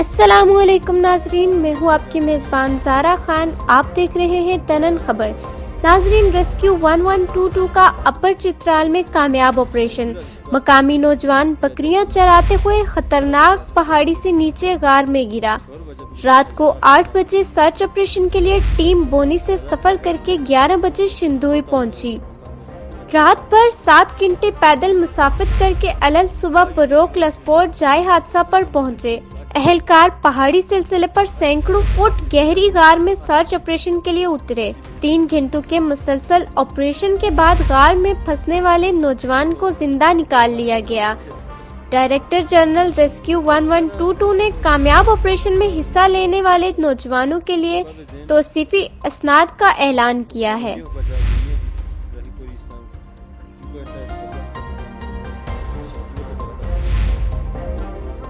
السلام علیکم ناظرین، میں ہوں آپ کی میزبان زارا خان۔ آپ دیکھ رہے ہیں تنن خبر۔ ناظرین، ریسکیو 1122 کا اپر چترال میں کامیاب آپریشن۔ مقامی نوجوان بکریاں چراتے ہوئے خطرناک پہاڑی سے نیچے غار میں گرا۔ رات کو 8 بجے سرچ آپریشن کے لیے ٹیم بونی سے سفر کر کے 11 بجے شندوئی پہنچی۔ رات بھر 7 گھنٹے پیدل مسافت کر کے الل صبح پروک لسپورٹ جائے حادثہ پر پہنچے۔ اہلکار پہاڑی سلسلے پر سینکڑوں فٹ گہری غار میں سرچ آپریشن کے لیے اترے۔ 3 گھنٹوں کے مسلسل آپریشن کے بعد غار میں پھنسنے والے نوجوان کو زندہ نکال لیا گیا۔ ڈائریکٹر جنرل ریسکیو 1122 نے کامیاب آپریشن میں حصہ لینے والے نوجوانوں کے لیے توصیفی اسناد کا اعلان کیا ہے۔